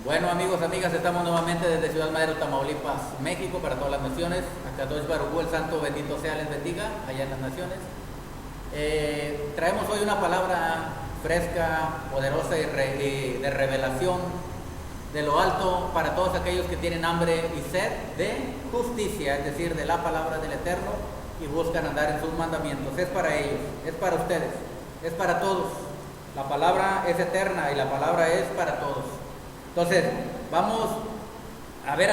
Bueno, amigos, amigas, estamos nuevamente desde Ciudad Madero, Tamaulipas, México, para todas las naciones. Akadosh Baruj Hu, el Santo bendito sea, les bendiga allá en las naciones. Traemos hoy una palabra fresca, poderosa y de revelación de lo alto para todos aquellos que tienen hambre y sed de justicia, es decir, de la palabra del Eterno, y buscan andar en sus mandamientos. Es para ellos, es para ustedes, es para todos. La palabra es eterna y la palabra es para todos. Entonces, vamos a ver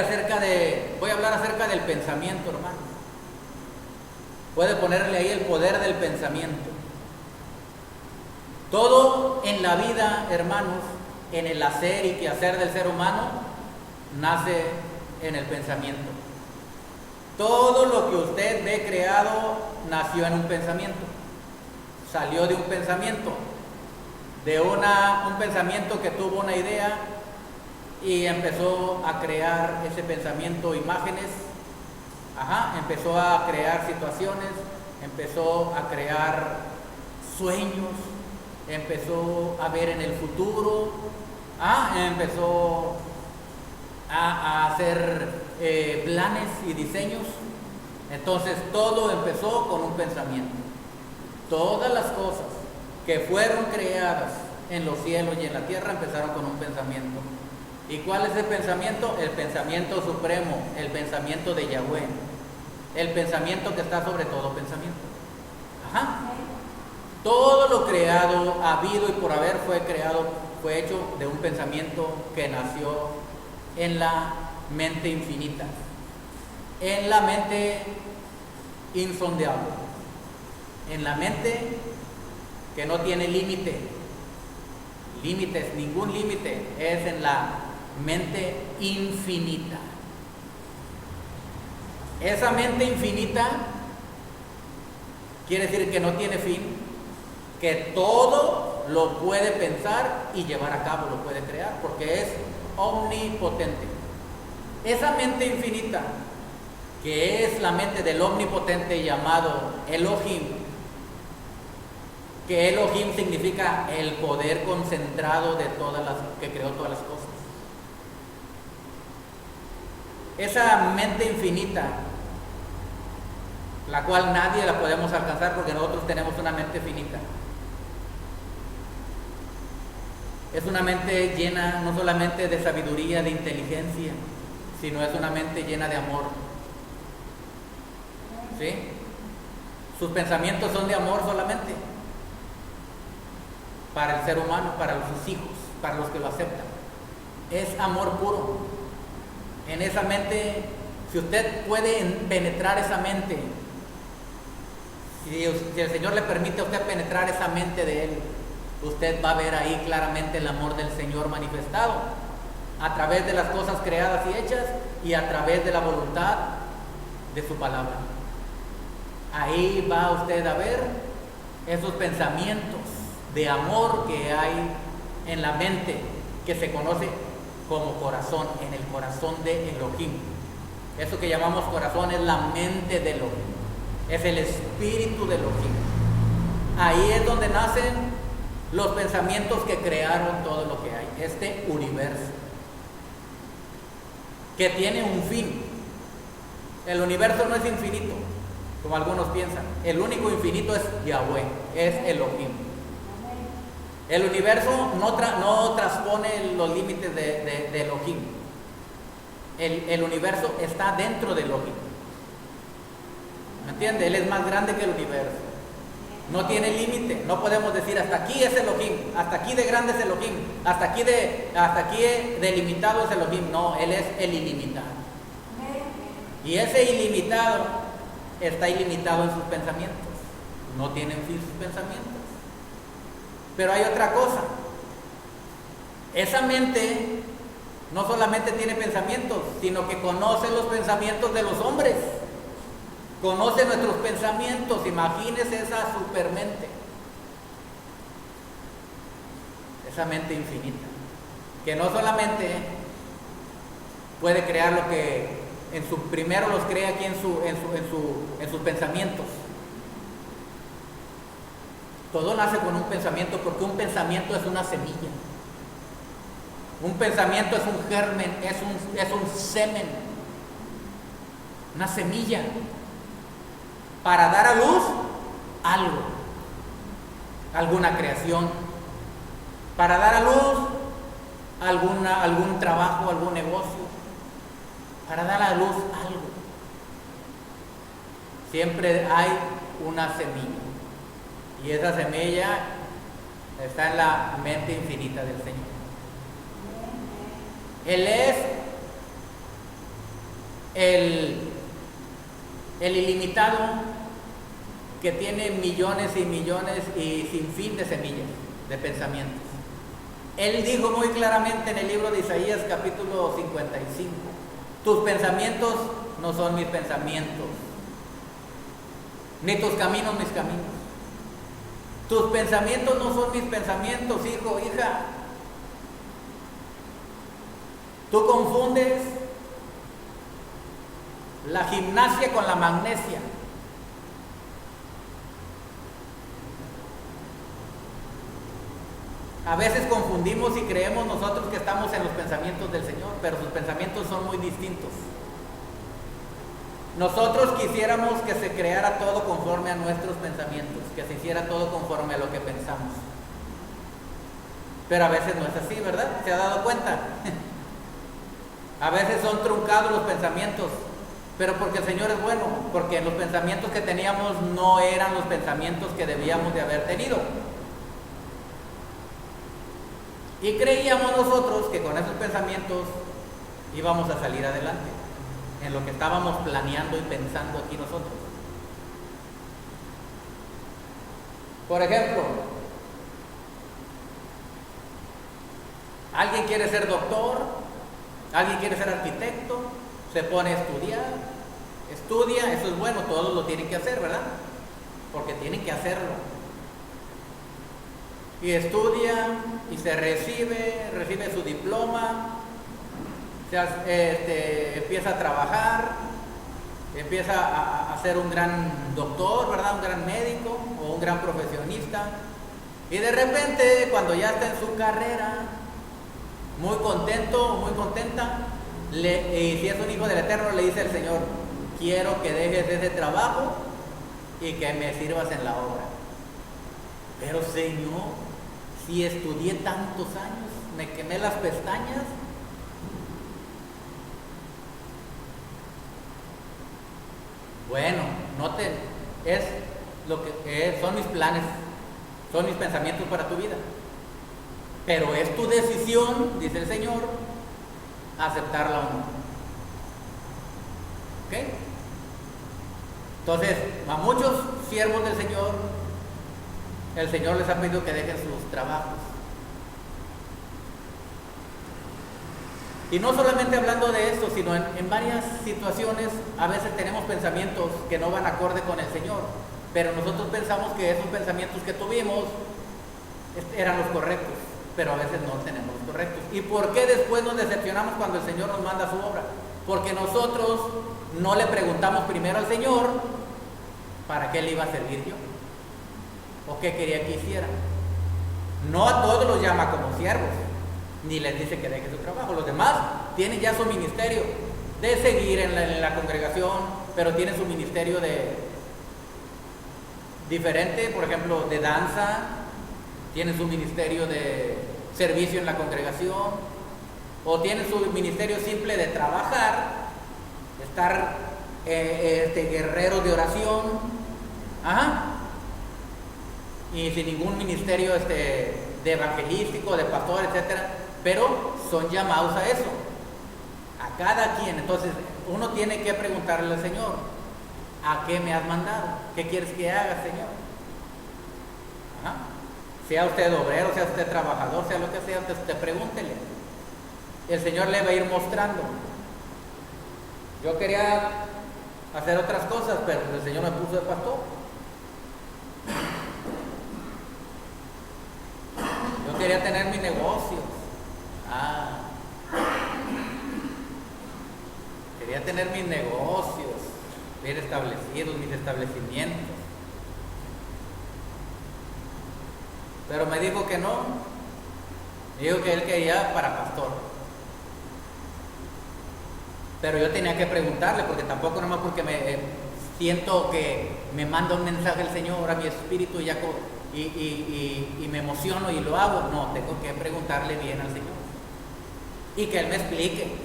voy a hablar acerca del pensamiento, hermano. Puede ponerle ahí el poder del pensamiento. Todo en la vida, hermanos, en el hacer y quehacer del ser humano, nace en el pensamiento. Todo lo que usted ve creado nació en un pensamiento. Salió de un pensamiento. De un pensamiento que tuvo una idea y empezó a crear ese pensamiento imágenes, empezó a crear situaciones, empezó a crear sueños, empezó a ver en el futuro, empezó a hacer planes y diseños. Entonces todo empezó con un pensamiento. Todas las cosas que fueron creadas en los cielos y en la tierra empezaron con un pensamiento. ¿Y cuál es el pensamiento? El pensamiento supremo, el pensamiento de Yahweh, el pensamiento que está sobre todo pensamiento. Todo lo creado, habido y por haber fue hecho de un pensamiento que nació en la mente infinita, en la mente insondable, en la mente que no tiene límites, ningún límite, es en la mente infinita. Esa mente infinita quiere decir que no tiene fin, que todo lo puede pensar y llevar a cabo, lo puede crear, porque es omnipotente. Esa mente infinita, que es la mente del omnipotente llamado Elohim, que Elohim significa el poder concentrado de que creó todas las cosas. Esa mente infinita, la cual nadie la podemos alcanzar porque nosotros tenemos una mente finita. Es una mente llena no solamente de sabiduría, de inteligencia, sino es una mente llena de amor. ¿Sí? Sus pensamientos son de amor solamente. Para el ser humano, para sus hijos, para los que lo aceptan. Es amor puro. En esa mente, si usted puede penetrar esa mente, si el Señor le permite a usted penetrar esa mente de Él, usted va a ver ahí claramente el amor del Señor manifestado a través de las cosas creadas y hechas y a través de la voluntad de su palabra. Ahí va usted a ver esos pensamientos de amor que hay en la mente, que se conoce como corazón, en el corazón de Elohim. Eso que llamamos corazón es la mente de Elohim, es el espíritu de Elohim. Ahí es donde nacen los pensamientos que crearon todo lo que hay, este universo, que tiene un fin. El universo no es infinito, como algunos piensan. El único infinito es Yahweh, es Elohim. El universo no transpone los límites de Elohim. El universo está dentro de Elohim. ¿Me entiende? Él es más grande que el universo. No tiene límite. No podemos decir hasta aquí es Elohim, hasta aquí de grande es Elohim, hasta aquí de limitado es Elohim. No, Él es el ilimitado. Y ese ilimitado está ilimitado en sus pensamientos. No tienen fin sus pensamientos. Pero hay otra cosa. Esa mente no solamente tiene pensamientos, sino que conoce los pensamientos de los hombres. Conoce nuestros pensamientos. Imagínese esa supermente. Esa mente infinita. Que no solamente puede crear lo que primero los crea aquí en sus pensamientos. Todo nace con un pensamiento, porque un pensamiento es una semilla. Un pensamiento es un germen, es un semen, una semilla, para dar a luz algo, alguna creación, para dar a luz algún trabajo, algún negocio, para dar a luz algo. Siempre hay una semilla, y esa semilla está en la mente infinita del Señor. Él es el ilimitado que tiene millones y millones y sin fin de semillas, de pensamientos. Él dijo muy claramente en el libro de Isaías capítulo 55, tus pensamientos no son mis pensamientos, ni tus caminos mis caminos. Tus pensamientos no son mis pensamientos, hijo, hija. Tú confundes la gimnasia con la magnesia. A veces confundimos y creemos nosotros que estamos en los pensamientos del Señor, pero sus pensamientos son muy distintos. Nosotros quisiéramos que se creara todo conforme a nuestros pensamientos, que se hiciera todo conforme a lo que pensamos. Pero a veces no es así, ¿verdad? ¿Se ha dado cuenta? A veces son truncados los pensamientos, pero porque el Señor es bueno, porque los pensamientos que teníamos no eran los pensamientos que debíamos de haber tenido. Y creíamos nosotros que con esos pensamientos íbamos a salir adelante en lo que estábamos planeando y pensando aquí nosotros. Por ejemplo, alguien quiere ser doctor, alguien quiere ser arquitecto, se pone a estudiar, estudia, eso es bueno, todos lo tienen que hacer, ¿verdad? Porque tienen que hacerlo. Y estudia y se recibe su diploma, empieza a trabajar, empieza a ser un gran doctor, ¿verdad? Un gran médico o un gran profesionista. Y de repente, cuando ya está en su carrera, muy contento, muy contenta, y si es un hijo del Eterno, le dice al Señor, quiero que dejes ese trabajo y que me sirvas en la obra. Pero Señor, si estudié tantos años, me quemé las pestañas. Bueno, es lo que son mis planes, son mis pensamientos para tu vida. Pero es tu decisión, dice el Señor, aceptarla o no. ¿Ok? Entonces, a muchos siervos del Señor, el Señor les ha pedido que dejen sus trabajos. Y no solamente hablando de esto, sino en varias situaciones, a veces tenemos pensamientos que no van acorde con el Señor, pero nosotros pensamos que esos pensamientos que tuvimos eran los correctos, pero a veces no tenemos los correctos. ¿Y por qué después nos decepcionamos cuando el Señor nos manda su obra? Porque nosotros no le preguntamos primero al Señor para qué le iba a servir yo, o qué quería que hiciera. No a todos los llama como siervos, ni les dice que deje su trabajo. Los demás tienen ya su ministerio de seguir en la congregación, pero tienen su ministerio de diferente, por ejemplo, de danza, tienen su ministerio de servicio en la congregación, o tienen su ministerio simple de trabajar, estar guerreros de oración, y sin ningún ministerio de evangelístico, de pastor, etcétera, pero son llamados a eso, a cada quien. Entonces uno tiene que preguntarle al Señor, ¿a qué me has mandado? ¿Qué quieres que haga, Señor? Sea usted obrero, sea usted trabajador, sea lo que sea, usted pregúntele. El Señor le va a ir mostrando. Yo quería hacer otras cosas, pero el Señor me puso de pastor. Yo quería tener mis negocios. Quería tener mis negocios bien establecidos, mis establecimientos. Pero me dijo que no. Dijo que él quería para pastor. Pero yo tenía que preguntarle, porque tampoco nomás porque me siento que me manda un mensaje el Señor a mi espíritu y me emociono y lo hago. No, tengo que preguntarle bien al Señor. Y que Él me explique.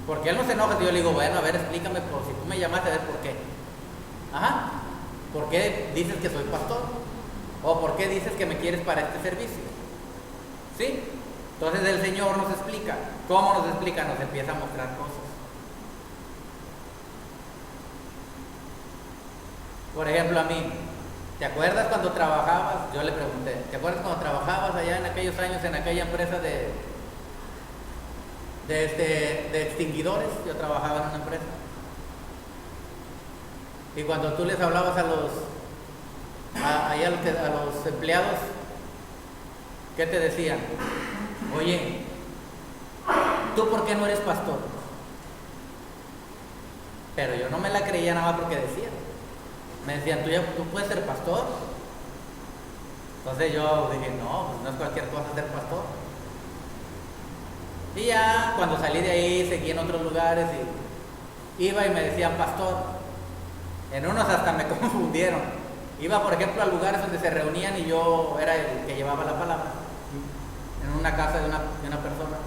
Porque Él no se enoja si yo le digo, bueno, a ver, explícame, por si tú me llamaste, a ver por qué. Ajá. ¿Por qué dices que soy pastor? ¿O por qué dices que me quieres para este servicio? ¿Sí? Entonces el Señor nos explica. ¿Cómo nos explica? Nos empieza a mostrar cosas. Por ejemplo, a mí, ¿te acuerdas cuando trabajabas? Yo le pregunté, ¿te acuerdas cuando trabajabas allá en aquellos años en aquella empresa de extinguidores? Yo trabajaba en una empresa. Y cuando tú les hablabas a los empleados, ¿qué te decían? Oye, ¿tú por qué no eres pastor? Pero yo no me la creía nada más porque decía. Me decían, ¿tú puedes ser pastor? Entonces yo dije, no, pues no es cualquier cosa ser pastor. Y ya cuando salí de ahí, seguí en otros lugares y iba y me decían pastor. En unos hasta me confundieron. Iba, por ejemplo, a lugares donde se reunían y yo era el que llevaba la palabra. En una casa de una persona.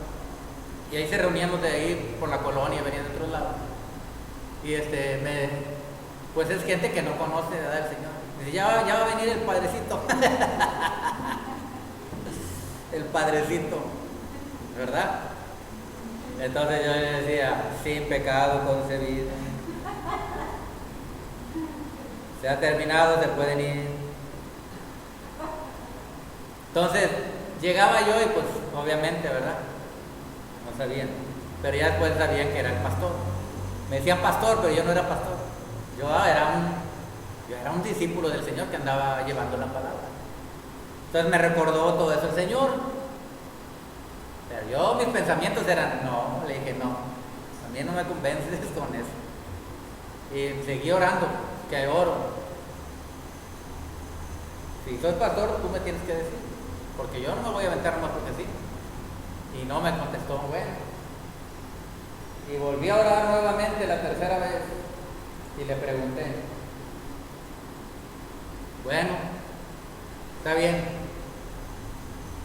Y ahí se reunían los de ahí por la colonia, venían de otros lados. Y pues es gente que no conoce, ¿verdad? El Señor. Dice, ya va a venir el padrecito. El padrecito, ¿verdad? Entonces yo le decía, sin pecado concebido. Se ha terminado, se pueden ir. Entonces, llegaba yo y pues, obviamente, ¿verdad? No sabían. Pero ya después sabían que era el pastor. Me decían pastor, pero yo no era pastor. Yo era un discípulo del Señor que andaba llevando la palabra. Entonces me recordó todo eso el Señor. Pero mis pensamientos eran, no, le dije, no, a mí no me convences con eso. Y seguí orando, que oro. Si soy pastor, tú me tienes que decir, porque yo no me voy a aventar más porque sí. Y no me contestó, bueno. Y volví a orar nuevamente la tercera vez. Y le pregunté, bueno, está bien.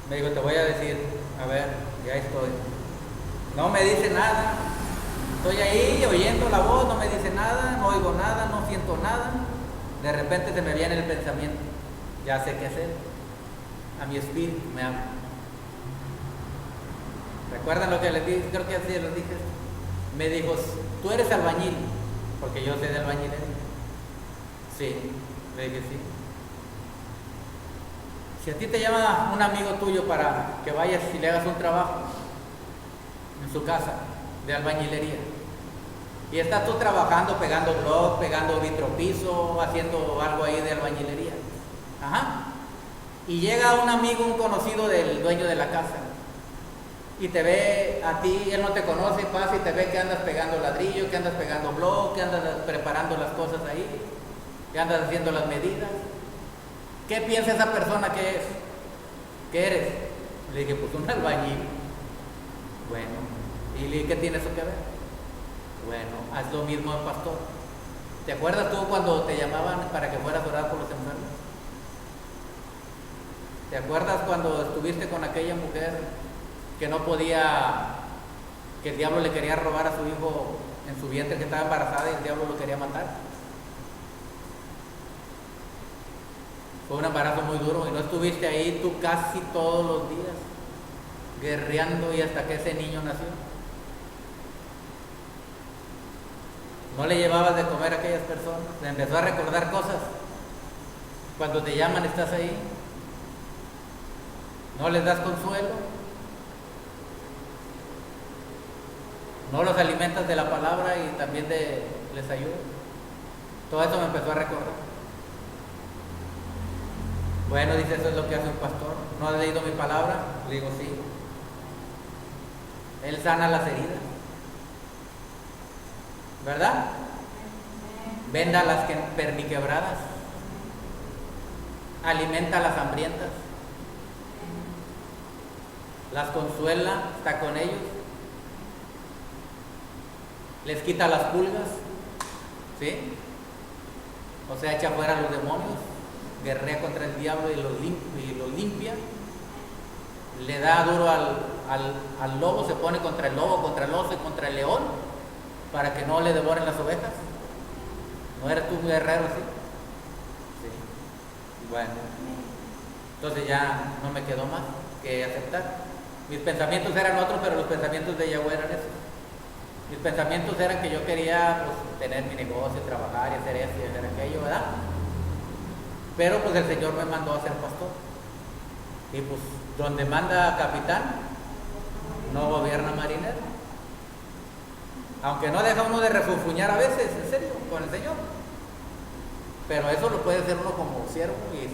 Me dijo, te voy a decir, a ver, ya estoy. No me dice nada. Estoy ahí oyendo la voz, no me dice nada, no oigo nada, no siento nada. De repente se me viene el pensamiento, ya sé qué hacer. A mi espíritu me habla. ¿Recuerdan lo que les dije? Creo que así les dije. Me dijo, tú eres albañil. Porque yo sé de albañilería. Sí, le dije sí. Si a ti te llama un amigo tuyo para que vayas y le hagas un trabajo en su casa de albañilería, y estás tú trabajando, pegando bloc, pegando vitropiso, haciendo algo ahí de albañilería, ajá, y llega un amigo, un conocido del dueño de la casa, y te ve a ti, él no te conoce, pasa y te ve que andas pegando ladrillo, que andas pegando bloc, que andas preparando las cosas ahí, que andas haciendo las medidas. ¿Qué piensa esa persona que es? ¿Qué eres? Le dije, pues un albañil. Bueno, ¿y le dije, qué tiene eso que ver? Bueno, haz lo mismo al pastor. ¿Te acuerdas tú cuando te llamaban para que fueras a orar por los enfermos? ¿Te acuerdas cuando estuviste con aquella mujer que no podía, que el diablo le quería robar a su hijo en su vientre, que estaba embarazada y el diablo lo quería matar? Fue un embarazo muy duro y no estuviste ahí tú casi todos los días guerreando y hasta que ese niño nació. No le llevabas de comer a aquellas personas, le empezó a recordar cosas. Cuando te llaman estás ahí, no les das consuelo. No los alimentas de la palabra y también les ayudas. Todo eso me empezó a recordar. Bueno, dice, eso es lo que hace un pastor. ¿No has leído mi palabra? Le digo, sí. Él sana las heridas, ¿verdad? Venda las perniquebradas. Alimenta a las hambrientas. las consuela, está con ellos, les quita las pulgas, ¿sí? O sea, echa fuera a los demonios, guerrea contra el diablo y los limpia, le da duro al lobo, se pone contra el lobo, contra el oso y contra el león, para que no le devoren las ovejas. ¿No eres tú un guerrero así? Sí. Bueno, entonces ya no me quedó más que aceptar. Mis pensamientos eran otros, pero los pensamientos de Yahweh eran esos. Mis pensamientos eran que yo quería pues, tener mi negocio, trabajar y hacer esto y hacer aquello, ¿verdad? Pero pues el Señor me mandó a ser pastor. Y pues donde manda capitán, no gobierna marinero. Aunque no deja uno de refunfuñar a veces, en serio, con el Señor. Pero eso lo puede hacer uno como siervo y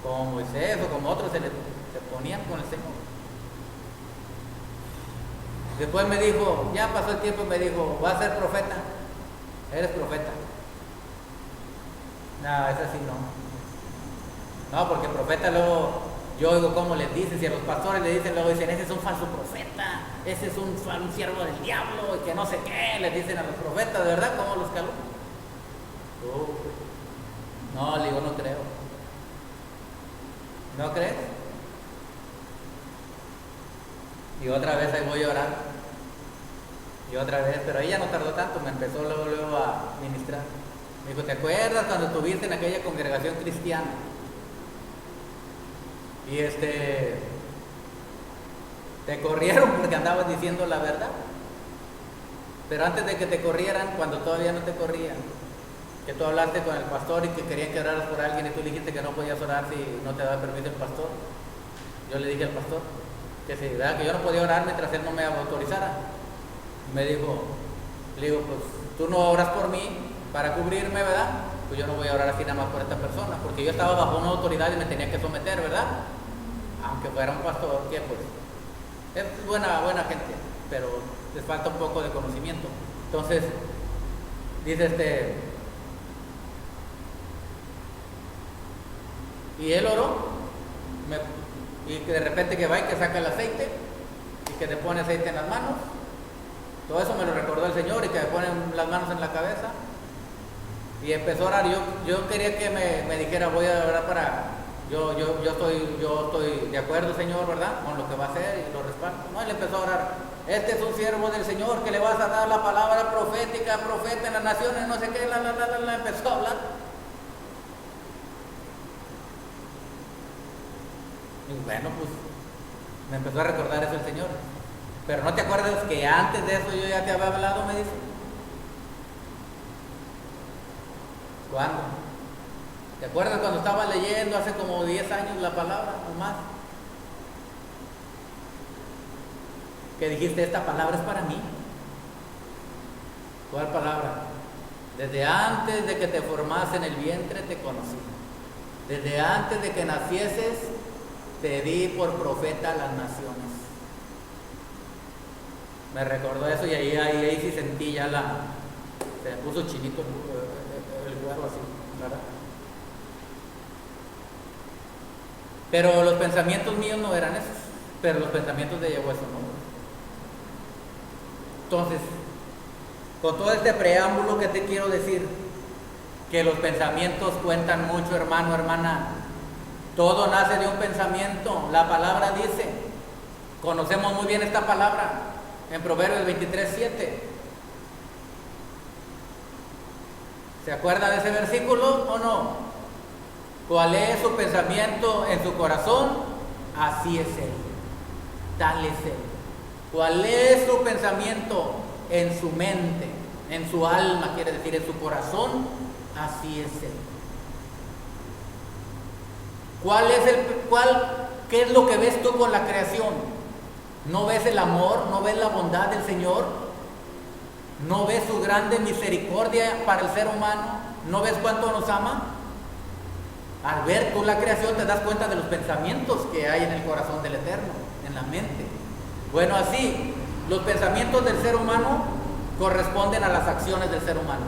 como Moisés o como otros se ponían con el Señor. Después me dijo, ya pasó el tiempo y me dijo, vas a ser profeta, eres profeta. No, es así no. No, porque profeta luego, yo oigo cómo les dicen, si a los pastores le dicen, luego dicen, ese es un falso profeta, ese es un siervo del diablo, y que no sé qué, les dicen a los profetas, ¿de verdad? ¿Cómo los calumnian? No, le digo, no creo. ¿No crees? Y otra vez ahí voy a orar. Y otra vez, pero ella no tardó tanto, me empezó luego a ministrar. Me dijo, ¿te acuerdas cuando estuviste en aquella congregación cristiana? Y te corrieron porque andabas diciendo la verdad. Pero antes de que te corrieran, cuando todavía no te corrían, que tú hablaste con el pastor y que querían que oraras por alguien y tú le dijiste que no podías orar si no te daba permiso el pastor. Yo le dije al pastor que sí, ¿verdad? Que yo no podía orar mientras él no me autorizara. Me dijo, le digo, pues tú no oras por mí para cubrirme, ¿verdad? Pues yo no voy a orar así nada más por esta persona, porque yo estaba bajo una autoridad y me tenía que someter, ¿verdad? Aunque fuera un pastor que pues es buena gente, pero les falta un poco de conocimiento. Entonces, dice y él oró, y que de repente que va y que saca el aceite, y que te pone aceite en las manos. Todo eso me lo recordó el Señor, y que me pone las manos en la cabeza. Y empezó a orar. Yo quería que me dijera, voy a orar para... Yo estoy de acuerdo, Señor, ¿verdad? Con lo que va a hacer y lo respaldo. No, él empezó a orar. Este es un siervo del Señor que le vas a dar la palabra profética, profeta en las naciones, no sé qué, empezó a hablar. Y bueno, pues me empezó a recordar eso el Señor. Pero no te acuerdas que antes de eso yo ya te había hablado, me dice. ¿Cuándo? ¿Te acuerdas cuando estaba leyendo hace como 10 años la palabra o más? Que dijiste, esta palabra es para mí. ¿Cuál palabra? Desde antes de que te formase en el vientre te conocí. Desde antes de que nacieses te di por profeta a las naciones. Me recordó eso y ahí sí sentí ya se me puso chinito el cuerpo así, ¿verdad? Pero los pensamientos míos no eran esos, pero los pensamientos de Yahweh son otros. Entonces, con todo este preámbulo que te quiero decir, que los pensamientos cuentan mucho, hermano, hermana. Todo nace de un pensamiento. La palabra dice, conocemos muy bien esta palabra en Proverbios 23:7. ¿Se acuerda de ese versículo o no? ¿Cuál es su pensamiento en su corazón? Así es él. Tal es él. ¿Cuál es su pensamiento en su mente, en su alma, quiere decir, en su corazón? Así es él. ¿Qué es lo que ves tú con la creación? ¿No ves el amor? ¿No ves la bondad del Señor? ¿No ves su grande misericordia para el ser humano? ¿No ves cuánto nos ama? Al ver tú la creación te das cuenta de los pensamientos que hay en el corazón del Eterno, en la mente. Bueno, así, los pensamientos del ser humano corresponden a las acciones del ser humano.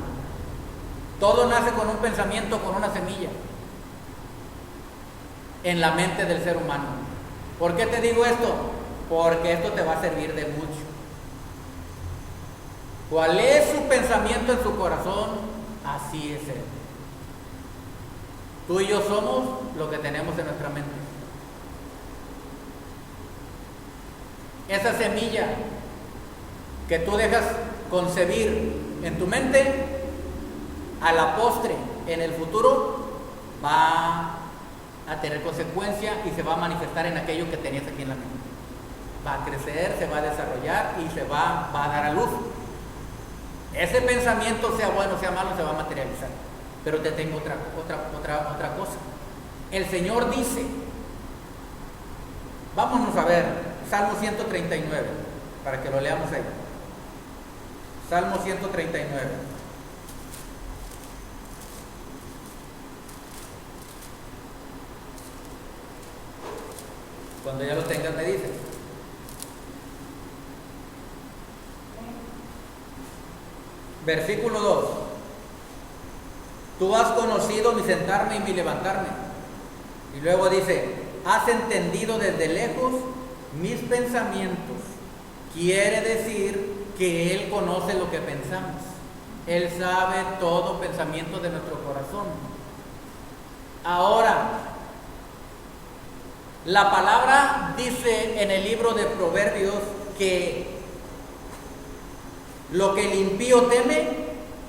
Todo nace con un pensamiento, con una semilla en la mente del ser humano. ¿Por qué te digo esto? Porque esto te va a servir de mucho. ¿Cuál es su pensamiento en su corazón? Así es Él. Tú y yo somos lo que tenemos en nuestra mente. Esa semilla que tú dejas concebir en tu mente, a la postre, en el futuro, va a tener consecuencia y se va a manifestar en aquello que tenías aquí en la mente. Va a crecer, se va a desarrollar y se va a dar a luz. Ese pensamiento, sea bueno o sea malo, se va a materializar. Pero te tengo otra cosa. El Señor dice, vámonos a ver, Salmo 139, para que lo leamos ahí. Salmo 139. Cuando ya lo tengas me dices. Versículo 2. Tú has conocido mi sentarme y mi levantarme. Y luego dice, has entendido desde lejos mis pensamientos. Quiere decir que Él conoce lo que pensamos. Él sabe todo pensamiento de nuestro corazón. Ahora, la palabra dice en el libro de Proverbios que lo que el impío teme,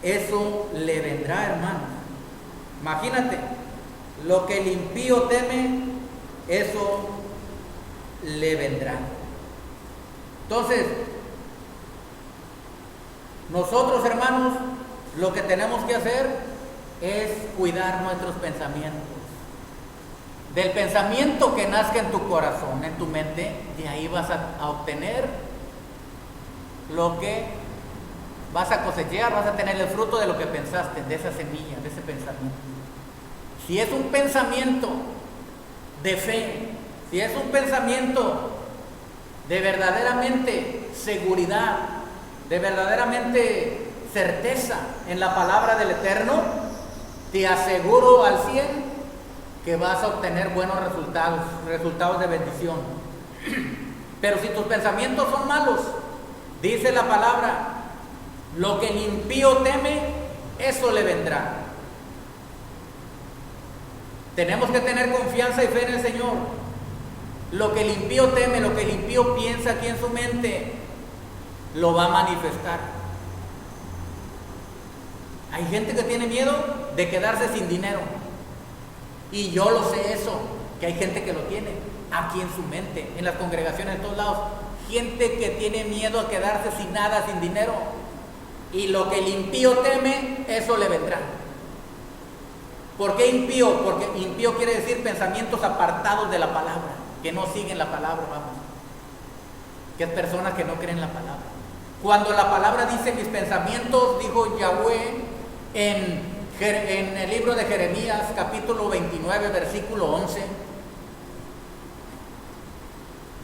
eso le vendrá, hermano. Imagínate, lo que el impío teme, eso le vendrá. Entonces, nosotros, hermanos, lo que tenemos que hacer es cuidar nuestros pensamientos. Del pensamiento que nazca en tu corazón, en tu mente, de ahí vas a obtener lo que vas a cosechar, vas a tener el fruto de lo que pensaste, de esa semilla, de ese pensamiento. Si es un pensamiento de fe, si es un pensamiento de verdaderamente seguridad, de verdaderamente certeza en la palabra del Eterno, te aseguro al 100 que vas a obtener buenos resultados de bendición. Pero si tus pensamientos son malos, dice la palabra, lo que el impío teme, eso le vendrá. Tenemos que tener confianza y fe en el Señor. Lo que el impío teme, lo que el impío piensa aquí en su mente, lo va a manifestar. Hay gente que tiene miedo de quedarse sin dinero. Y yo lo sé eso, que hay gente que lo tiene aquí en su mente, en las congregaciones, en todos lados. Gente que tiene miedo a quedarse sin nada, sin dinero. Y lo que el impío teme, eso le vendrá. ¿Por qué impío? Porque impío quiere decir pensamientos apartados de la palabra, que no siguen la palabra, vamos. Que es personas que no creen la palabra. Cuando la palabra dice mis pensamientos, dijo Yahweh en el libro de Jeremías, capítulo 29, versículo 11,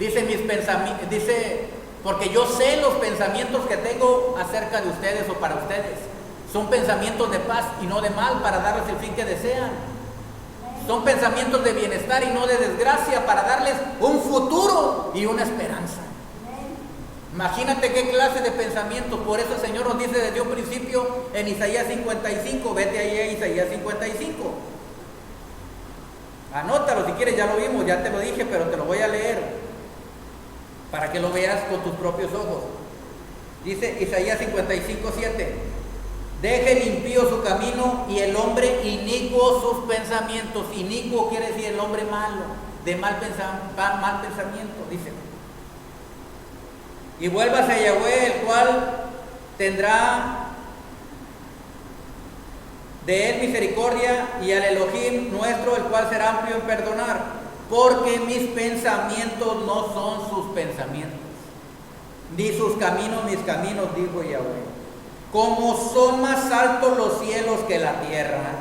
dice mis pensamientos, dice, porque yo sé los pensamientos que tengo acerca de ustedes o para ustedes. Son pensamientos de paz y no de mal, para darles el fin que desean. Son pensamientos de bienestar y no de desgracia, para darles un futuro y una esperanza. Imagínate qué clase de pensamientos. Por eso el Señor nos dice desde un principio en Isaías 55, vete ahí a Isaías 55. Anótalo si quieres, ya lo vimos, ya te lo dije, pero te lo voy a leer para que lo veas con tus propios ojos. Dice Isaías 55, 7. Deje el impío su camino y el hombre inicuo sus pensamientos. Inicuo quiere decir el hombre malo, de mal pensamiento, dice. Y vuélvase a Yahweh, el cual tendrá de él misericordia, y al Elohim nuestro, el cual será amplio en perdonar, porque mis pensamientos no son sus pensamientos, ni sus caminos mis caminos, dijo Yahweh. Como son más altos los cielos que la tierra,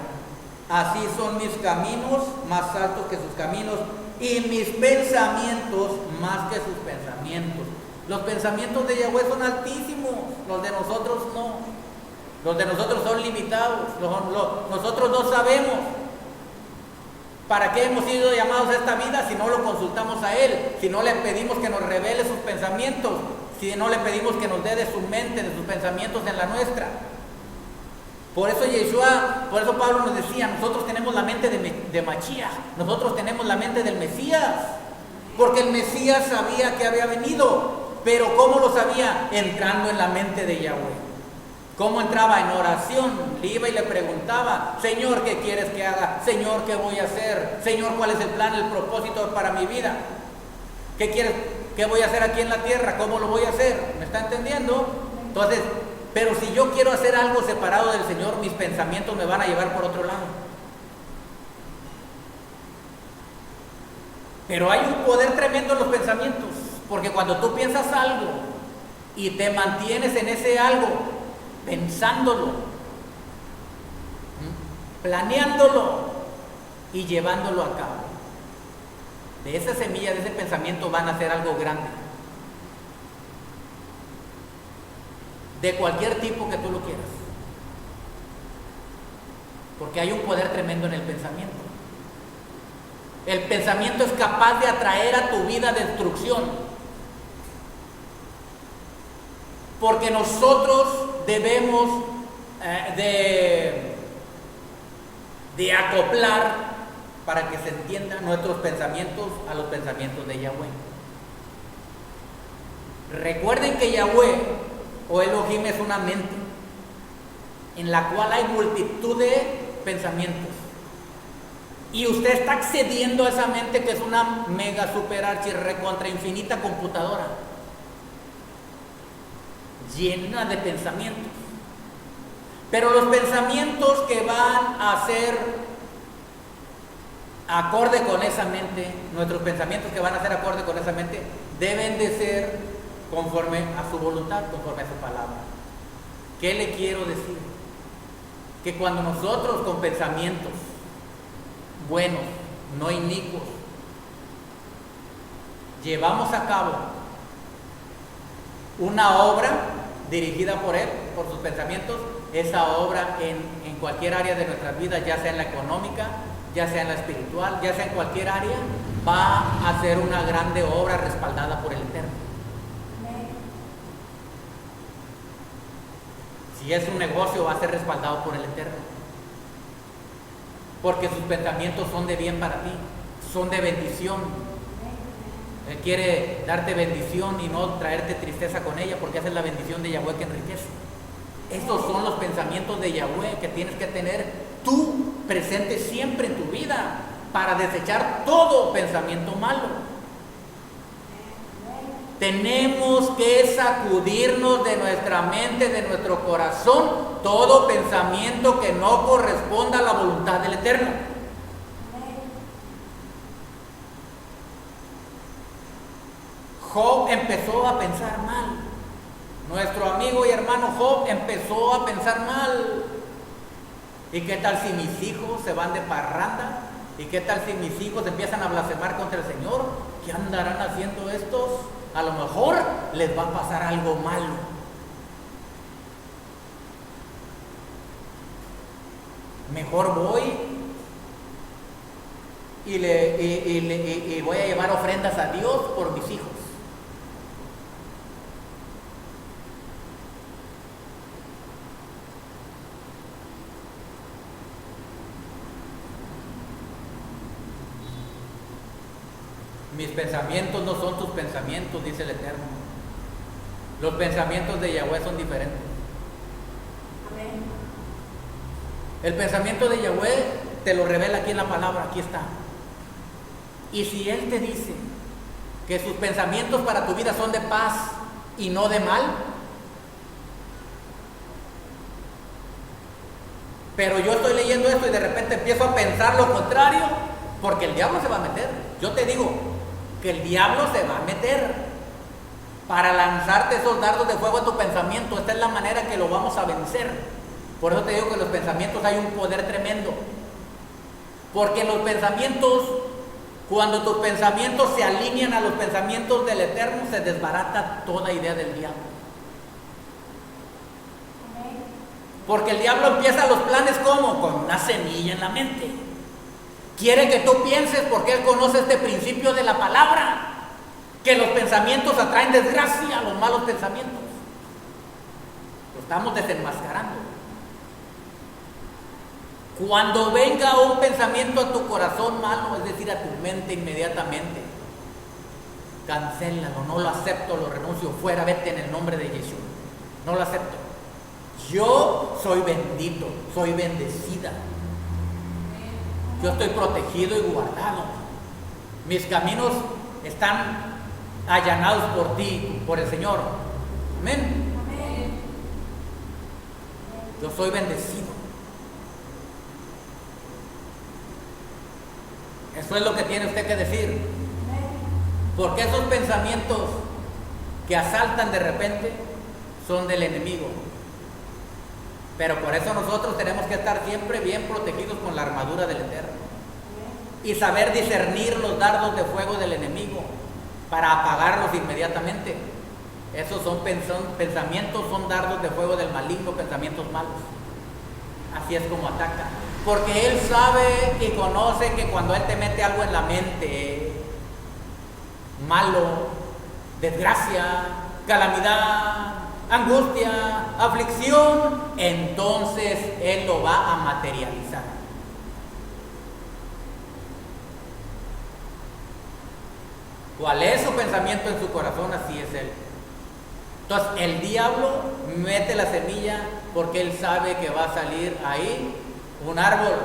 así son mis caminos más altos que sus caminos, y mis pensamientos más que sus pensamientos. Los pensamientos de Yahweh son altísimos, los de nosotros no. Los de nosotros son limitados, nosotros no sabemos ¿Para qué hemos sido llamados a esta vida si no lo consultamos a Él? Si no le pedimos que nos revele sus pensamientos, si no le pedimos que nos dé de su mente, de sus pensamientos en la nuestra. Por eso Pablo nos decía, nosotros tenemos la mente de Mashiach, nosotros tenemos la mente del Mesías, porque el Mesías sabía que había venido, pero ¿cómo lo sabía? Entrando en la mente de Yahweh. ¿Cómo entraba? En oración. Le iba y le preguntaba, Señor, ¿qué quieres que haga? Señor, ¿qué voy a hacer? Señor, ¿cuál es el plan, el propósito para mi vida? ¿Qué quieres? ¿Qué voy a hacer aquí en la tierra? ¿Cómo lo voy a hacer? ¿Me está entendiendo? Entonces, pero si yo quiero hacer algo separado del Señor, mis pensamientos me van a llevar por otro lado. Pero hay un poder tremendo en los pensamientos, porque cuando tú piensas algo y te mantienes en ese algo, pensándolo, planeándolo y llevándolo a cabo, de esa semilla, de ese pensamiento van a hacer algo grande, de cualquier tipo que tú lo quieras, porque hay un poder tremendo en el pensamiento. El pensamiento es capaz de atraer a tu vida destrucción, porque nosotros debemos de acoplar, para que se entiendan, nuestros pensamientos a los pensamientos de Yahweh. Recuerden que Yahweh o Elohim es una mente en la cual hay multitud de pensamientos, y usted está accediendo a esa mente, que es una mega super archi recontra infinita computadora llena de pensamientos. Pero los pensamientos que van a ser acorde con esa mente, nuestros pensamientos que van a ser acorde con esa mente, deben de ser conforme a su voluntad, conforme a su palabra. ¿Qué le quiero decir? Que cuando nosotros con pensamientos buenos, no inicuos, llevamos a cabo una obra dirigida por Él, por sus pensamientos, esa obra en cualquier área de nuestras vidas, ya sea en la económica, ya sea en la espiritual, ya sea en cualquier área, va a ser una grande obra respaldada por el Eterno. Si es un negocio, va a ser respaldado por el Eterno, porque sus pensamientos son de bien para ti, son de bendición. Él quiere darte bendición y no traerte tristeza con ella, porque esa es la bendición de Yahweh que enriquece. Estos son los pensamientos de Yahweh que tienes que tener tú presente siempre en tu vida, para desechar todo pensamiento malo. Tenemos que sacudirnos de nuestra mente, de nuestro corazón, todo pensamiento que no corresponda a la voluntad del Eterno. Job empezó a pensar mal. Nuestro amigo y hermano Job empezó a pensar mal. ¿Y qué tal si mis hijos se van de parranda? ¿Y qué tal si mis hijos empiezan a blasfemar contra el Señor? ¿Qué andarán haciendo estos? A lo mejor les va a pasar algo malo. Mejor voy y voy a llevar ofrendas a Dios por mis hijos. Mis pensamientos no son tus pensamientos, dice el Eterno. Los pensamientos de Yahweh son diferentes. Amén. El pensamiento de Yahweh te lo revela aquí en la palabra, aquí está. Y si Él te dice que sus pensamientos para tu vida son de paz y no de mal, pero yo estoy leyendo esto y de repente empiezo a pensar lo contrario, porque el diablo se va a meter. Yo te digo que el diablo se va a meter para lanzarte esos dardos de fuego a tu pensamiento. Esta es la manera que lo vamos a vencer. Por eso te digo que en los pensamientos hay un poder tremendo, porque en los pensamientos, cuando tus pensamientos se alinean a los pensamientos del Eterno, se desbarata toda idea del diablo. Porque el diablo empieza los planes ¿cómo? Con una semilla en la mente. Quiere que tú pienses, porque Él conoce este principio de la palabra, que los pensamientos atraen desgracia, los malos pensamientos. Lo estamos desenmascarando. Cuando venga un pensamiento a tu corazón malo, es decir, a tu mente, inmediatamente cancélalo, no lo acepto, lo renuncio, fuera, vete en el nombre de Jesús. No lo acepto. Yo soy bendito, soy bendecida. Yo estoy protegido y guardado. Mis caminos están allanados por ti, por el Señor. Amén. Yo soy bendecido. Eso es lo que tiene usted que decir. Porque esos pensamientos que asaltan de repente son del enemigo. Pero por eso nosotros tenemos que estar siempre bien protegidos con la armadura del Eterno. Y saber discernir los dardos de fuego del enemigo para apagarlos inmediatamente. Esos son pensamientos, son dardos de fuego del maligno, pensamientos malos. Así es como ataca. Porque Él sabe y conoce que cuando Él te mete algo en la mente, malo, desgracia, calamidad, angustia, aflicción, entonces Él lo va a materializar. ¿Cuál es su pensamiento en su corazón? Así es Él. Entonces el diablo mete la semilla porque Él sabe que va a salir ahí un árbol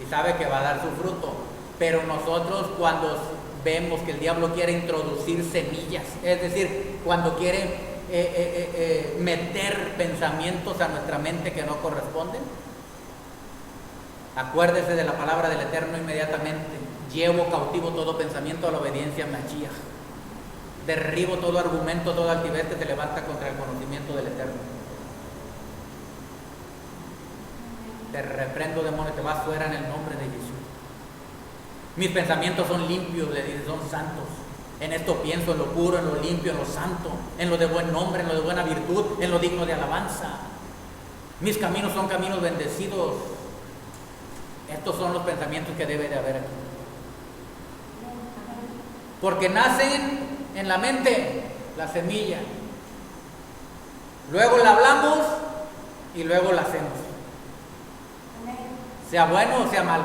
y sabe que va a dar su fruto. Pero nosotros, cuando vemos que el diablo quiere introducir semillas, es decir, cuando quiere meter pensamientos a nuestra mente que no corresponden, acuérdese de la palabra del Eterno inmediatamente. Llevo cautivo todo pensamiento a la obediencia a Mashiach. Derribo todo argumento, toda altivez que se levanta contra el conocimiento del Eterno. Te reprendo, demonio, te vas fuera en el nombre de Jesús. Mis pensamientos son limpios, le dice, son santos. En esto pienso, en lo puro, en lo limpio, en lo santo, en lo de buen nombre, en lo de buena virtud, en lo digno de alabanza. Mis caminos son caminos bendecidos. Estos son los pensamientos que debe de haber aquí. Porque nacen en la mente la semilla. Luego la hablamos y luego la hacemos. Sea bueno o sea malo.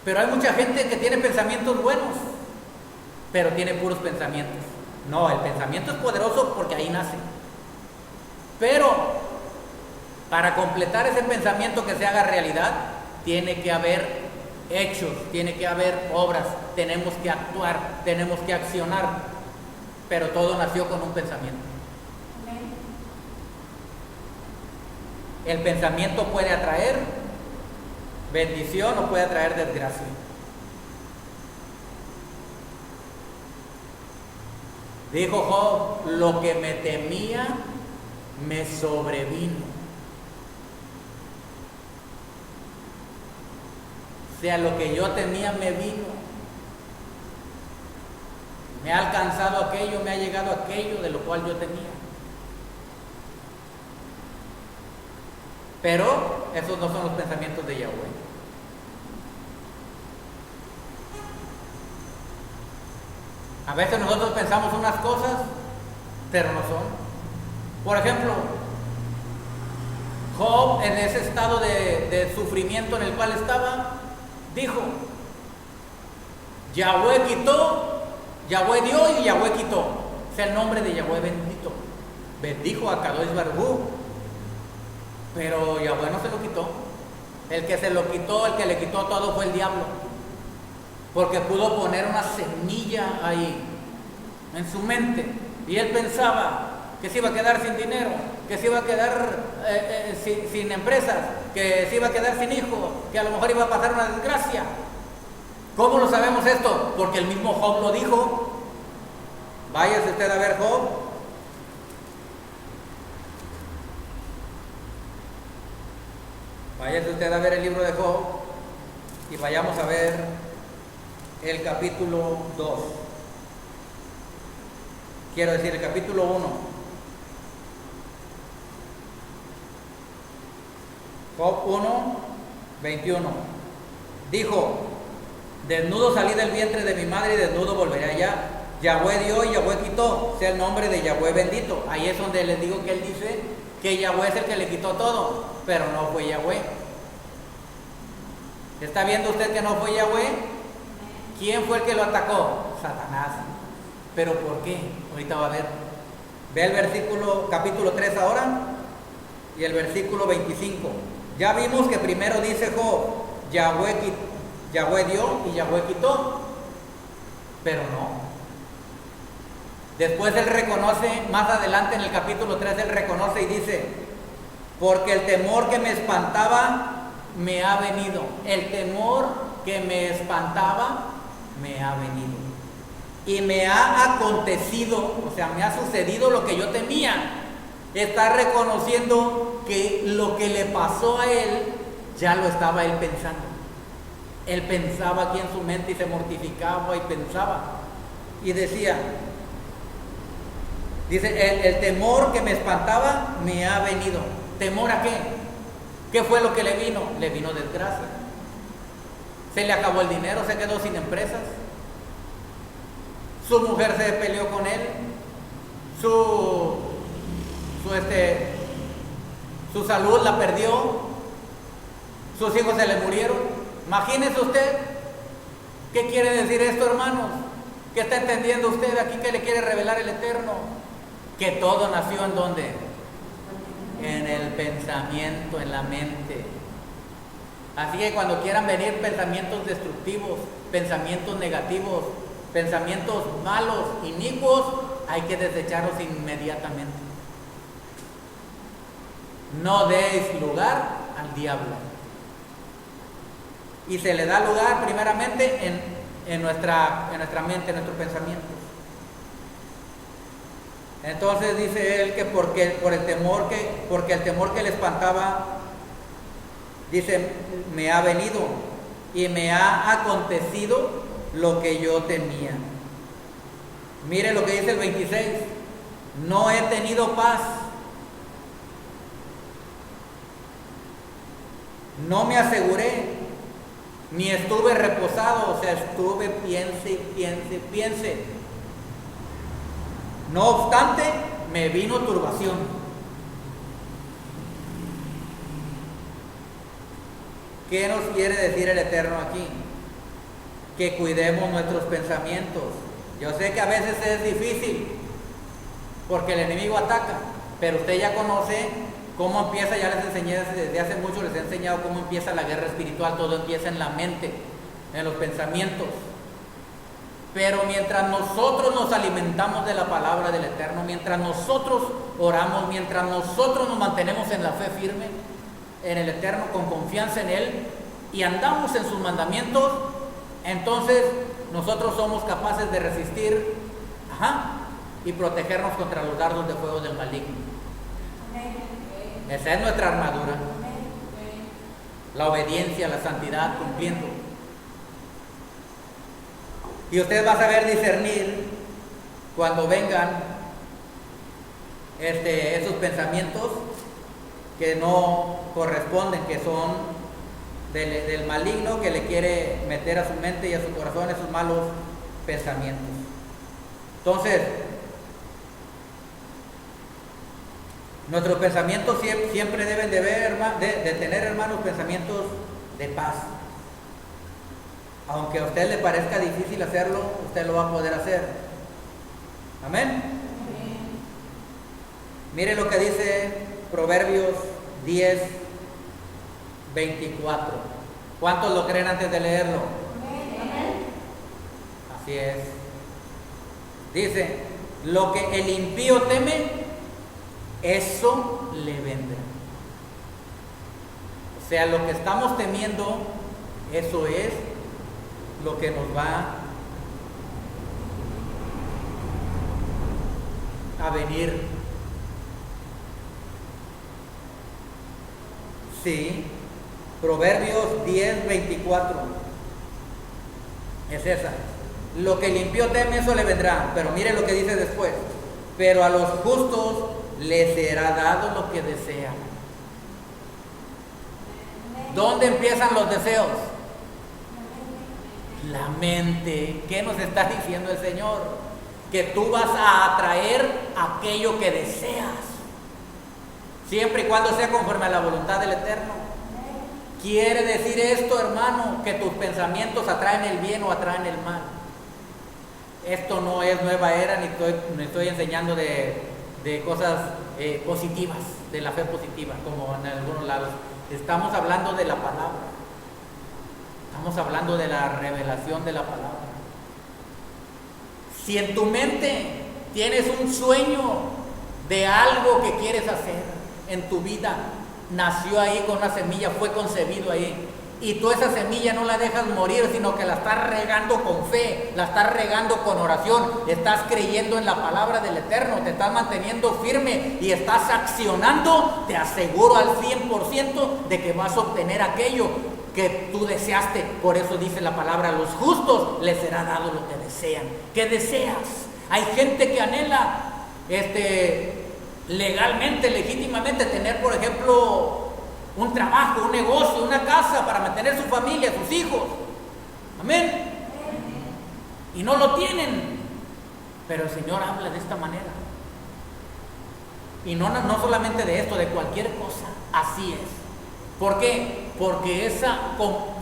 Pero hay mucha gente que tiene pensamientos buenos, pero tiene puros pensamientos. No, el pensamiento es poderoso porque ahí nace. Pero para completar ese pensamiento que se haga realidad, tiene que haber hechos, tiene que haber obras, tenemos que actuar, tenemos que accionar. Pero todo nació con un pensamiento. El pensamiento puede atraer bendición o puede atraer desgracia. Dijo Job, lo que me temía me sobrevino. O sea, lo que yo temía me vino. Me ha alcanzado aquello, me ha llegado aquello de lo cual yo temía. Pero esos no son los pensamientos de Yahweh. A veces nosotros pensamos unas cosas, pero no son. Por ejemplo, Job, en ese estado de sufrimiento en el cual estaba, dijo, Yahweh quitó, Yahweh dio y Yahweh quitó. Sea el nombre de Yahweh bendito. Bendijo a Kadosh Baruj. Pero Yahweh no se lo quitó. El que se lo quitó, el que le quitó todo fue el diablo. Porque pudo poner una semilla ahí, en su mente. Y él pensaba que se iba a quedar sin dinero, que se iba a quedar sin empresas, que se iba a quedar sin hijos, que a lo mejor iba a pasar una desgracia. ¿Cómo lo sabemos esto? Porque el mismo Job lo dijo. Váyase usted a ver Job. Váyase usted a ver el libro de Job y vayamos a ver el capítulo 2. Quiero decir, el capítulo 1. Job 1, 21. Dijo: desnudo salí del vientre de mi madre y desnudo volveré allá. Yahweh dio y Yahweh quitó, sea el nombre de Yahweh bendito. Ahí es donde les digo que él dice que Yahweh es el que le quitó todo, pero no fue Yahweh. ¿Está viendo usted que no fue Yahweh? ¿Quién fue el que lo atacó? Satanás. ¿Pero por qué? Ahorita va a ver. Ve el versículo, capítulo 3 ahora, y el versículo 25. Ya vimos que primero dice Job: Yahweh dio y Yahweh quitó, pero no. Después él reconoce, más adelante en el capítulo 3, él reconoce y dice: porque el temor que me espantaba me ha venido. El temor que me espantaba me ha venido. Y me ha acontecido, o sea, me ha sucedido lo que yo temía. Está reconociendo que lo que le pasó a él, ya lo estaba él pensando. Él pensaba aquí en su mente y se mortificaba y pensaba. Y decía, dice, el temor que me espantaba me ha venido. ¿Temor a qué? ¿Qué fue lo que le vino? Le vino desgracia. Se le acabó el dinero, se quedó sin empresas. Su mujer se peleó con él. Su salud la perdió. Sus hijos se le murieron. Imagínese usted. ¿Qué quiere decir esto, hermanos? ¿Qué está entendiendo usted aquí que le quiere revelar el Eterno? Que todo nació ¿en dónde? En el pensamiento, en la mente. Así que cuando quieran venir pensamientos destructivos, pensamientos negativos, pensamientos malos, inicuos, hay que desecharlos inmediatamente. No deis lugar al diablo. Y se le da lugar primeramente en nuestra mente, en nuestros pensamientos. Entonces dice él que porque el temor que le espantaba, dice, me ha venido y me ha acontecido lo que yo temía. Mire lo que dice el 26. No he tenido paz. No me aseguré, ni estuve reposado, o sea, estuve piense. No obstante, me vino turbación. ¿Qué nos quiere decir el Eterno aquí? Que cuidemos nuestros pensamientos. Yo sé que a veces es difícil, porque el enemigo ataca, pero usted ya conoce cómo empieza, ya les enseñé desde hace mucho, les he enseñado cómo empieza la guerra espiritual. Todo empieza en la mente, en los pensamientos. Pero mientras nosotros nos alimentamos de la palabra del Eterno, mientras nosotros oramos, mientras nosotros nos mantenemos en la fe firme en el Eterno, con confianza en Él, y andamos en sus mandamientos, entonces nosotros somos capaces de resistir y protegernos contra los dardos de fuego del maligno. Esa es nuestra armadura. La obediencia, la santidad, cumpliendo. Y usted va a saber discernir cuando vengan esos pensamientos que no corresponden, que son del maligno, que le quiere meter a su mente y a su corazón esos malos pensamientos. Entonces, nuestros pensamientos siempre deben de tener, hermanos, pensamientos de paz. Aunque a usted le parezca difícil hacerlo, usted lo va a poder hacer. Amén. Mire lo que dice Proverbios 10, 24. ¿Cuántos lo creen antes de leerlo? Así es. Dice, lo que el impío teme, eso le vendrá. O sea, lo que estamos temiendo, eso es lo que nos va a venir. Sí, Proverbios 10, 24 es esa. Lo que el impío teme, eso le vendrá. Pero mire lo que dice después: pero a los justos les será dado lo que desean. ¿Dónde empiezan los deseos? La mente. ¿Qué nos está diciendo el Señor? Que tú vas a atraer aquello que deseas, siempre y cuando sea conforme a la voluntad del Eterno. Quiere decir esto, hermano, que tus pensamientos atraen el bien o atraen el mal. Esto no es nueva era, ni estoy enseñando de cosas positivas, de la fe positiva, como en algunos lados. Estamos hablando de la palabra. Estamos hablando de la revelación de la palabra. Si en tu mente tienes un sueño de algo que quieres hacer en tu vida, nació ahí con una semilla, fue concebido ahí, y tú esa semilla no la dejas morir, sino que la estás regando con fe, la estás regando con oración, estás creyendo en la palabra del Eterno, te estás manteniendo firme y estás accionando, te aseguro al 100% de que vas a obtener aquello que tú deseaste. Por eso dice la palabra: a los justos les será dado lo que desean. ¿Qué deseas? Hay gente que anhela legalmente, legítimamente tener, por ejemplo, un trabajo, un negocio, una casa para mantener su familia, sus hijos. Amén. Y no lo tienen. Pero el Señor habla de esta manera. Y no solamente de esto, de cualquier cosa. Así es. ¿Por qué? Porque esa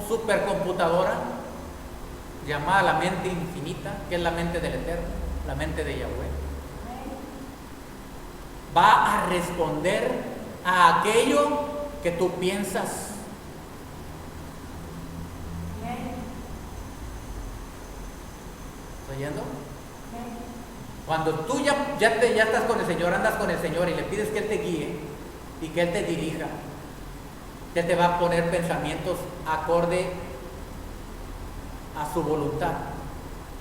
supercomputadora llamada la mente infinita, que es la mente del Eterno, la mente de Yahweh, va a responder a aquello que tú piensas. ¿Estás oyendo? Cuando tú ya estás con el Señor, andas con el Señor y le pides que Él te guíe y que Él te dirija, Él te va a poner pensamientos acorde a su voluntad.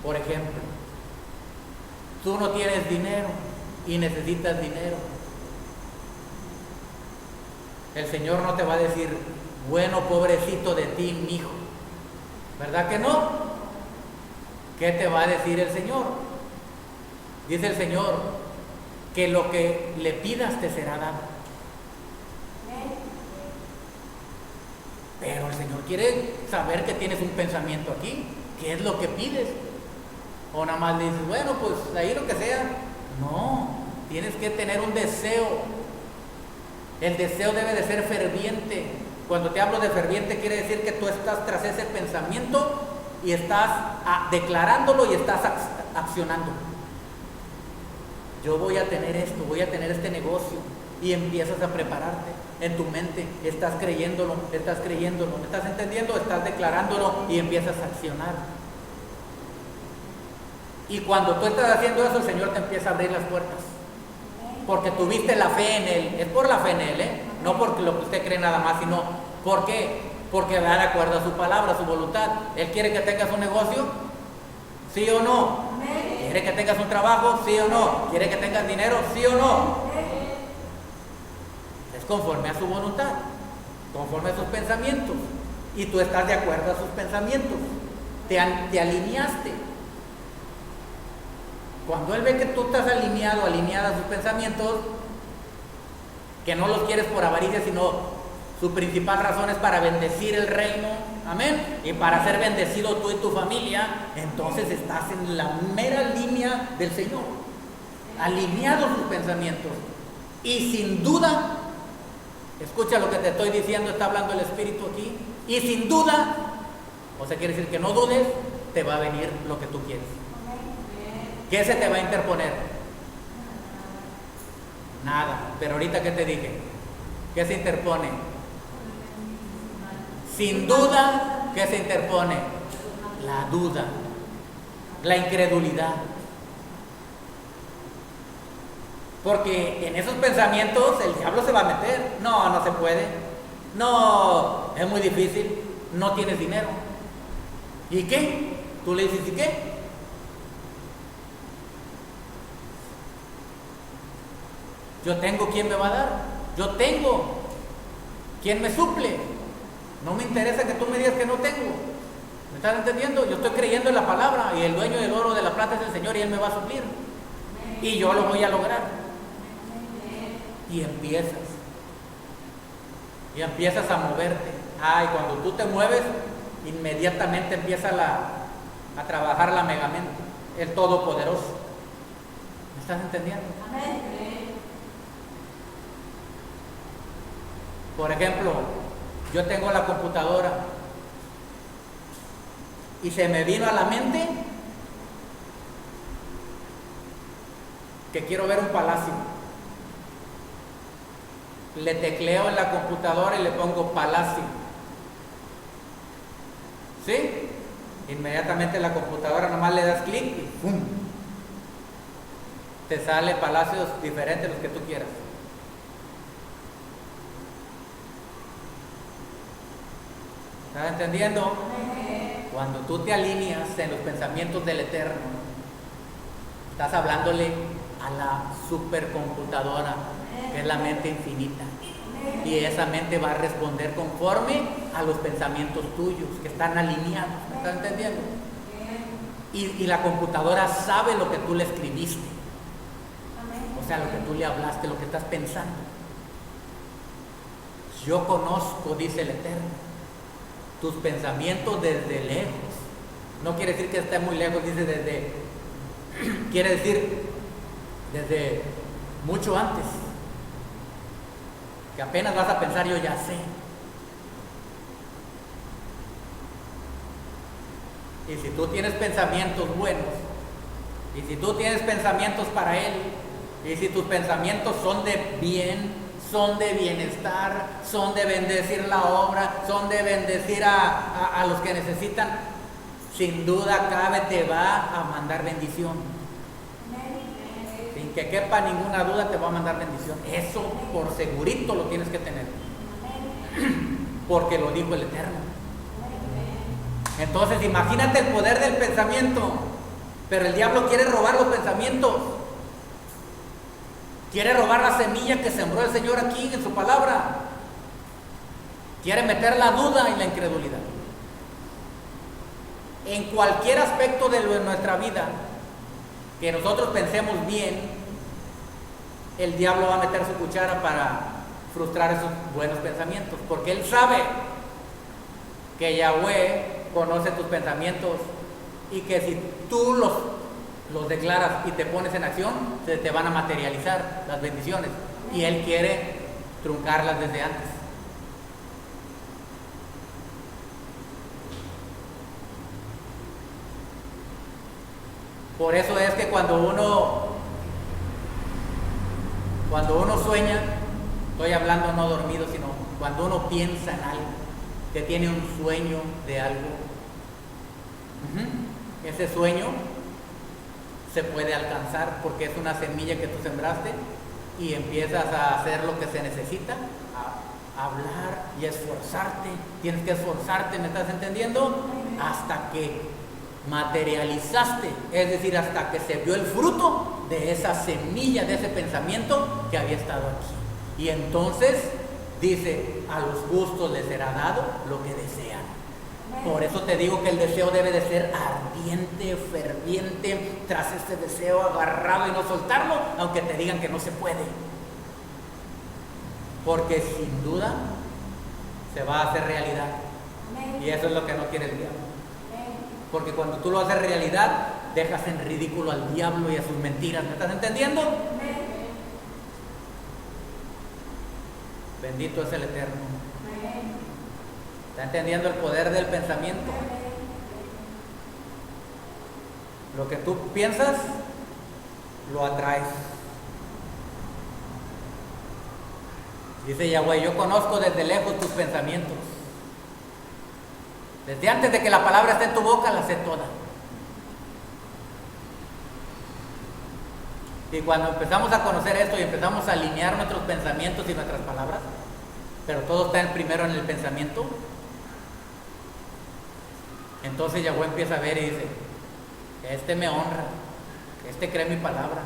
Por ejemplo, tú no tienes dinero y necesitas dinero. El Señor no te va a decir: bueno, pobrecito de ti, mi hijo. ¿Verdad que no? ¿Qué te va a decir el Señor? Dice el Señor que lo que le pidas te será dado. Pero el Señor quiere saber que tienes un pensamiento aquí. ¿Qué es lo que pides? O nada más le dices: bueno, pues ahí lo que sea. No, tienes que tener un deseo. El deseo debe de ser ferviente. Cuando te hablo de ferviente, quiere decir que tú estás tras ese pensamiento y estás declarándolo y estás accionando. Yo voy a tener esto, voy a tener este negocio, y empiezas a prepararte en tu mente. Estás creyéndolo, ¿me estás entendiendo? Estás declarándolo y empiezas a accionar. Y cuando tú estás haciendo eso, el Señor te empieza a abrir las puertas, porque tuviste la fe en Él. Es por la fe en Él, no porque lo que usted cree nada más, sino ¿por qué? Porque va de acuerdo a su palabra, a su voluntad. Él quiere que tengas un negocio, ¿sí o no? ¿Quiere que tengas un trabajo? ¿Sí o no? ¿Quiere que tengas dinero? ¿Sí o no? Es conforme a su voluntad, conforme a sus pensamientos, y tú estás de acuerdo a sus pensamientos. Te alineaste. Cuando Él ve que tú estás alineado, alineada a sus pensamientos, que no los quieres por avaricia, sino su principal razón es para bendecir el reino, amén, y para ser bendecido tú y tu familia, entonces estás en la mera línea del Señor, alineados sus pensamientos. Y sin duda, escucha lo que te estoy diciendo, está hablando el Espíritu aquí, y sin duda, o sea, quiere decir que no dudes, te va a venir lo que tú quieres. ¿Qué se te va a interponer? Nada. Pero ahorita, ¿qué te dije? ¿Qué se interpone? Sin duda, ¿qué se interpone? La duda, la incredulidad. Porque en esos pensamientos el diablo se va a meter. No se puede. No, es muy difícil. No tienes dinero. ¿Y qué? Tú le dices: ¿y qué? Yo tengo quien me va a dar. Yo tengo quien me suple. No me interesa que tú me digas que no tengo. ¿Me estás entendiendo? Yo estoy creyendo en la palabra, y el dueño del oro, de la plata, es el Señor, y Él me va a suplir. Y yo lo voy a lograr. Y empiezas a moverte, Y cuando tú te mueves, inmediatamente empieza a trabajar la megamente, el Todopoderoso. ¿Me estás entendiendo? Amén. Por ejemplo, yo tengo la computadora y se me vino a la mente que quiero ver un palacio. Le tecleo en la computadora y le pongo palacio. ¿Sí? Inmediatamente en la computadora nomás le das clic y ¡pum! Te sale palacios diferentes los que tú quieras. ¿Estás entendiendo? Cuando tú te alineas en los pensamientos del Eterno, estás hablándole a la supercomputadora, que es la mente infinita. Y esa mente va a responder conforme a los pensamientos tuyos, que están alineados. ¿Me estás entendiendo? Y la computadora sabe lo que tú le escribiste. O sea, lo que tú le hablaste, lo que estás pensando. Yo conozco, dice el Eterno, tus pensamientos desde lejos. No quiere decir que esté muy lejos, dice desde, quiere decir desde mucho antes. Que apenas vas a pensar, yo ya sé. Y si tú tienes pensamientos buenos, y si tú tienes pensamientos para Él, y si tus pensamientos son de bien, son de bienestar, son de bendecir la obra, son de bendecir a los que necesitan, sin duda cabe, te va a mandar bendición. Sin que quepa ninguna duda, te va a mandar bendición. Eso por segurito lo tienes que tener, porque lo dijo el Eterno. Entonces imagínate el poder del pensamiento. Pero el diablo quiere robar los pensamientos, quiere robar la semilla que sembró el Señor aquí en su palabra, quiere meter la duda y la incredulidad en cualquier aspecto de nuestra vida. Que nosotros pensemos bien, el diablo va a meter su cuchara para frustrar esos buenos pensamientos, porque él sabe que Yahweh conoce tus pensamientos y que si tú los declaras y te pones en acción, se te van a materializar las bendiciones, y él quiere truncarlas desde antes. Por eso es que cuando uno sueña, estoy hablando no dormido, sino cuando uno piensa en algo, que tiene un sueño de algo, ese sueño se puede alcanzar porque es una semilla que tú sembraste, y empiezas a hacer lo que se necesita, a hablar y a esforzarte. Tienes que esforzarte, ¿me estás entendiendo? Hasta que materializaste, es decir, hasta que se vio el fruto de esa semilla, de ese pensamiento que había estado aquí. Y entonces dice, a los justos les será dado lo que desean. Por eso te digo que el deseo debe de ser ardiente, ferviente, tras ese deseo agarrado y no soltarlo, aunque te digan que no se puede. Porque sin duda se va a hacer realidad. Y eso es lo que no quiere el diablo. Porque cuando tú lo haces realidad, dejas en ridículo al diablo y a sus mentiras. ¿Me estás entendiendo? Bendito es el Eterno. ¿Está entendiendo el poder del pensamiento? Lo que tú piensas, lo atraes. Dice Yahweh, yo conozco desde lejos tus pensamientos. Desde antes de que la palabra esté en tu boca, la sé toda. Y cuando empezamos a conocer esto y empezamos a alinear nuestros pensamientos y nuestras palabras, pero todo está primero en el pensamiento, entonces Yahweh empieza a ver y dice, este me honra, este cree mi palabra.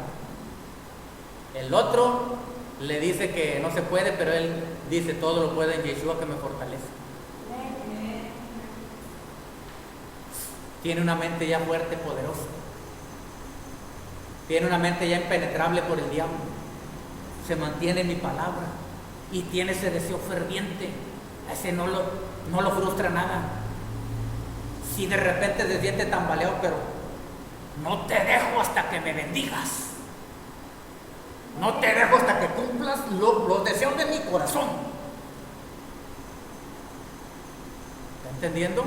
El otro le dice que no se puede, pero él dice, todo lo puede en Yeshua que me fortalece. Tiene una mente ya fuerte, poderosa. Tiene una mente ya impenetrable por el diablo. Se mantiene en mi palabra y tiene ese deseo ferviente. Ese no lo no lo frustra nada. Si de repente se siente tambaleado, pero no te dejo hasta que me bendigas. No te dejo hasta que cumplas los deseos de mi corazón. ¿Está entendiendo?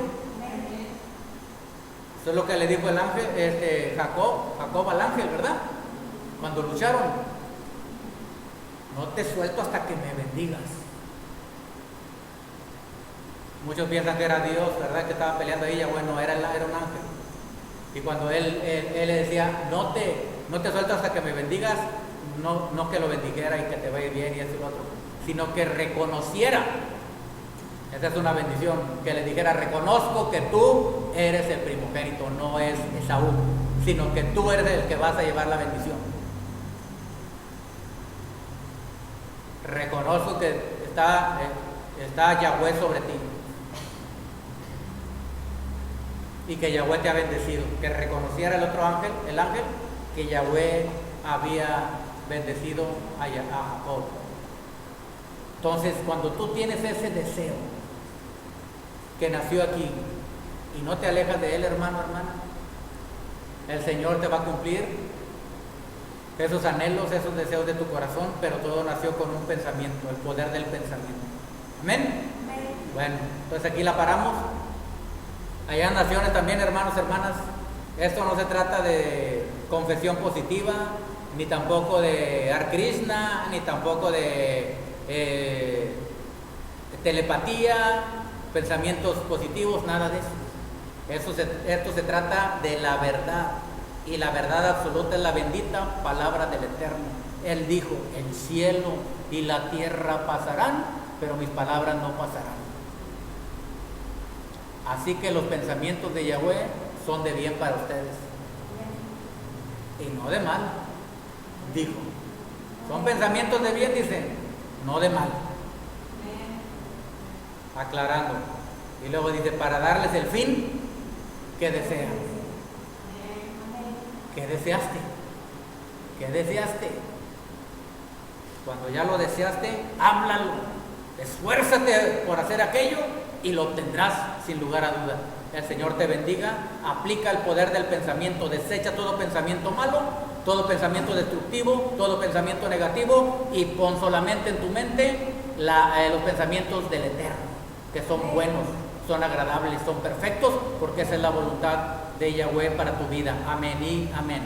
Eso es lo que le dijo el ángel, Jacob al ángel, ¿verdad? Cuando lucharon. No te suelto hasta que me bendigas. Muchos piensan que era Dios, ¿verdad? Que estaba peleando ahí. Bueno, era un ángel. Y cuando él le decía, no te suelto hasta que me bendigas, no que lo bendijera y que te vaya bien y eso y lo otro, sino que reconociera. Esa es una bendición, que le dijera, reconozco que tú eres el primogénito, no es Esaú, sino que tú eres el que vas a llevar la bendición. Reconozco que está Yahweh sobre ti y que Yahweh te ha bendecido. Que reconociera el ángel, que Yahweh había bendecido a Jacob. Entonces, cuando tú tienes ese deseo que nació aquí y no te alejas de él, hermano, hermana, el Señor te va a cumplir esos anhelos, esos deseos de tu corazón, pero todo nació con un pensamiento, el poder del pensamiento. ¿Amén? Bueno, entonces aquí la paramos. Allá en Naciones también, hermanos, hermanas, esto no se trata de confesión positiva, ni tampoco de Hare Krishna, ni tampoco de telepatía, pensamientos positivos, nada de eso. Esto se trata de la verdad, y la verdad absoluta es la bendita palabra del Eterno. Él dijo, el cielo y la tierra pasarán, pero mis palabras no pasarán. Así que los pensamientos de Yahweh son de bien para ustedes y no de mal. Dijo, son pensamientos de bien, dice, no de mal. Aclarando. Y luego dice, para darles el fin que desean. ¿Qué deseaste? ¿Qué deseaste? Cuando ya lo deseaste, háblalo. Esfuérzate por hacer aquello y lo obtendrás sin lugar a duda. El Señor te bendiga. Aplica el poder del pensamiento. Desecha todo pensamiento malo, todo pensamiento destructivo, todo pensamiento negativo, y pon solamente en tu mente los pensamientos del Eterno, que son buenos, son agradables, son perfectos, porque esa es la voluntad de Yahweh para tu vida. Amén y amén.